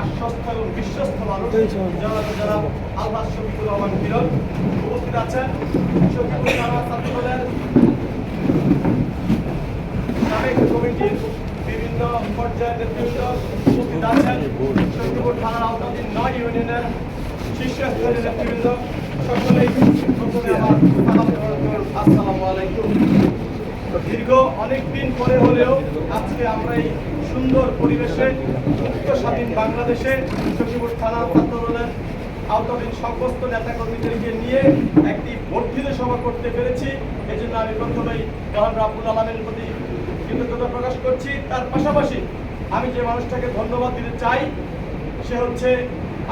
আশ্বস্ত এবং বিশ্বস্ত মানুষ যারা আলহাজ শফিকুর রহমান কিরণ উপস্থিত আছেন। শফিকুর থানা ছাত্রদলের সাবেক কমিটির বিভিন্ন পর্যায়ের নেতৃত্ব উপস্থিত আছেন। শফিকুর থানার আওতাধীন 9 ইউনিয়নের শীর্ষস্থানীয় নেতৃবৃন্দ সকলেই প্রথমে আমার সালাম গ্রহণ করুন। আসসালামু আলাইকুম। দীর্ঘ অনেকদিন পরে হলেও আজকে আমরা এই সুন্দর পরিবেশে মুক্ত স্বাধীন বাংলাদেশে শফিকুর থানা ছাত্রদলের আওতাধীন সমস্ত নেতাকর্মীদেরকে নিয়ে একটি বর্ধিত সভা করতে পেরেছি। এই জন্য আমি প্রথমেই মহান রাব্বুল আলামিনের প্রতি কৃতজ্ঞতা প্রকাশ করছি। তার পাশাপাশি আমি যে মানুষটাকে ধন্যবাদ দিতে চাই সে হচ্ছে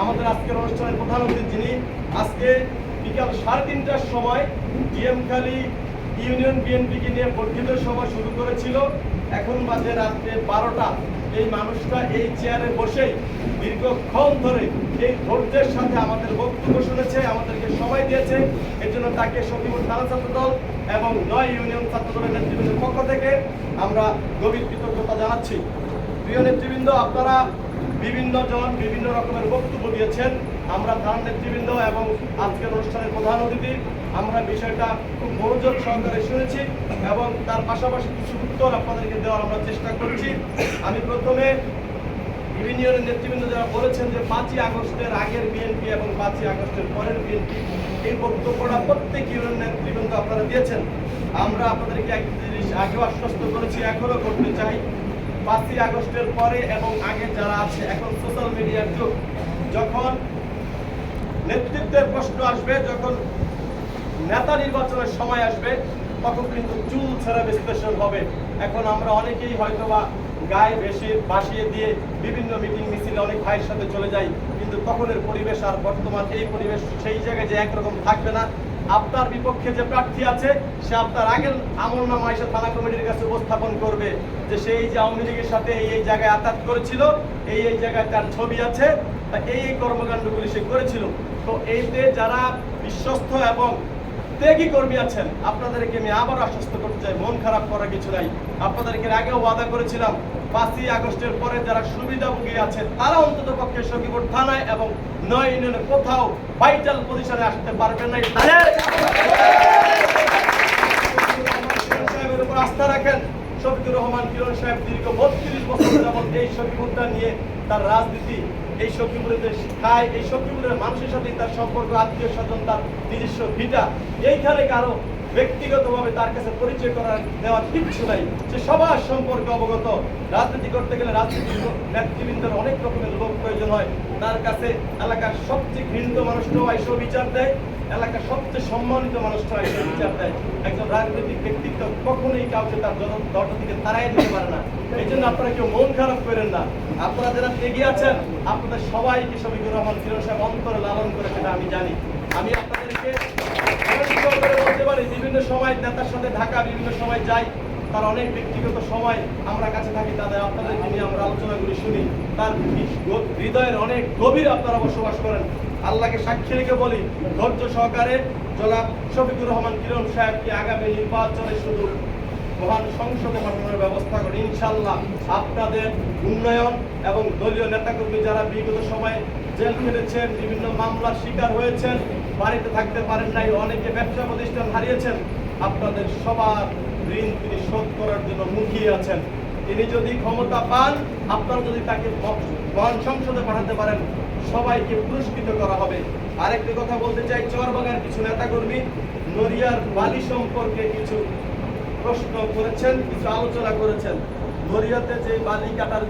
আমাদের আজকের অনুষ্ঠানের প্রধান অতিথি, যিনি আজকে বিকাল 3:30টার সময় ডিএমখালী ইউনিয়ন বিএনপিকে নিয়ে বর্ধিত সভা শুরু করেছিল। এখন বাজে রাত্রে 12টা। এই মানুষটা এই চেয়ারে বসেই দীর্ঘক্ষণ ধরে এই ধৈর্যের সাথে আমাদের বক্তব্য শুনেছে, আমাদেরকে সময় দিয়েছে। এর জন্য তাকে শফিকুর থানা ছাত্রদল এবং 9 ইউনিয়ন ছাত্রদলের নেতৃবৃন্দের পক্ষ থেকে আমরা গভীর কৃতজ্ঞতা জানাচ্ছি। প্রিয় নেতৃবৃন্দ, আপনারা বিভিন্ন রকমের বক্তব্য দিয়েছেন। আমরা থানার নেতৃবৃন্দ এবং আজকের অনুষ্ঠানের প্রধান অতিথি আমরা বিষয়টা খুব মনোযোগ সহকারে শুনেছি এবং তার পাশাপাশি কিছু উত্তর আপনাদেরকে দেওয়ার আমরা চেষ্টা করছি। আমি প্রথমে বিভিন্ন ইউনিয়নের নেতৃবৃন্দ যারা বলেছেন যে 5ই আগস্টের আগের বিএনপি এবং 5ই আগস্টের পরের বিএনপি, এই বক্তব্যটা প্রত্যেক ইউনিয়ন নেতৃবৃন্দ আপনারা দিয়েছেন। আমরা আপনাদেরকে একটা জিনিস আগেও আশ্বস্ত করেছি, এখনও করতে চাই। 5ই আগস্টের পরে এবং আগে যারা আছে, এখন সোশ্যাল মিডিয়ার যুগ, যখন নেতৃত্বের প্রশ্ন আসবে, যখন নেতা নির্বাচনের সময় আসবে, তখন কিন্তু চুল ছেঁড়া বিশ্লেষণ হবে। এখন আমরা অনেকেই হয়তোবা গায়ে ভাসিয়ে দিয়ে বিভিন্ন মিটিং মিছিলে অনেক ভাইয়ের সাথে চলে যাই, কিন্তু তখনের পরিবেশ আর বর্তমান এই পরিবেশ সেই জায়গায় যে একরকম থাকবে না। আপনার বিপক্ষে যে প্রার্থী আছে সে আপনার আগের আমলনামা এসে থানা কমিটির কাছে উপস্থাপন করবে যে সে এই যে আওয়ামী লীগের সাথে এই জায়গায় আঘাত করেছিল, এই জায়গায় তার ছবি আছে, বা এই কর্মকাণ্ডগুলি সে করেছিল। তো এইতে যারা বিশ্বস্ত এবং ত্যাগী কর্মী আছেন, আপনাদেরকে আমি আবার আশ্বস্ত করতে চাই, মন খারাপ করার কিছু নাই। আপনাদেরকে আগেও ওয়াদা করেছিলাম 5ই আগস্টের পরে যারা সুবিধাভোগী আছে তারা অন্তত পক্ষে শফিকুর থানায় এবং 9 ইউনিয়নে কোথাও ভাইটাল পজিশনে আসতে পারবেন না। সাহেবের উপর আস্থা রাখেন। শফিকুর রহমান কিরণ সাহেব দীর্ঘ 32 বছর যাবত এই শফিকুরটা নিয়ে তার রাজনীতি, এই শফিকুরের খায়, এই শফিকুরের মানুষের সাথে তার সম্পর্ক, আত্মীয় স্বজন, তার নিজস্ব ভিটা, এইখানে কারো ব্যক্তিগতভাবে তার কাছে পরিচয় করার দেওয়ার কিচ্ছু নাই। সে সবার সম্পর্কে অবগত। রাজনীতি করতে গেলে রাজনীতির নেতৃবৃন্দের অনেক রকমের লোক প্রয়োজন হয়। তার কাছে এলাকার সবচেয়ে ঘৃণিত মানুষটাও এসব বিচার দেয়, এলাকার সবচেয়ে সম্মানিত মানুষটাও এসব বিচার দেয়। একজন রাজনৈতিক ব্যক্তিত্ব কখনোই কাউকে তার দরজা থেকে তাড়াই দিতে পারে না। এই জন্য আপনারা কেউ মন খারাপ করেন না। আপনারা যারা এগিয়ে আছেন, আপনাদের সবাইকে শফিকুর রহমান কিরণ সাহেব অন্তরে লালন করে, সেটা আমি জানি। আমি আপনাদেরকে বলতে পারি, বিভিন্ন সময় নেতার সাথে ঢাকা বিভিন্ন সময় যাই, তার অনেক ব্যক্তিগত সময় আমরা কাছে থাকি, তাদের আপনাদেরকে নিয়ে আমরা আলোচনাগুলি শুনি। তার হৃদয়ের অনেক গভীর আপনারা বসবাস করেন। আল্লাহকে সাক্ষী রেখে বলি, ধৈর্য সহকারে জনাব শফিকুর রহমান কিরণ সাহেবকে আগামী নির্বাচনে শুধু মহান সংসদে পাঠানোর ব্যবস্থা করেন। ইনশাআল্লাহ আপনাদের উন্নয়ন এবং দলীয় নেতাকর্মী যারা বিগত সময়ে জেল খেটেছেন, বিভিন্ন মামলার শিকার হয়েছেন, বাড়িতে থাকতে পারেন নাই, অনেকে ব্যবসা প্রতিষ্ঠান হারিয়েছেন, আপনাদের সবার ঋণ তিনি শোধ করার জন্য মুখিয়ে আছেন। তিনি যদি ক্ষমতা পান, আপনারা যদি তাকে মহান সংসদে পাঠাতে পারেন, সবাইকে পুরস্কৃত করা হবে। আরেকটি কথা বলতে চাই, চরবাগার কিছু নেতাকর্মী নড়িয়ার বালি সম্পর্কে কিছু প্রশ্ন করেছেন, কিছু আলোচনা করেছেন। নড়িয়াতে যে বালি কাটার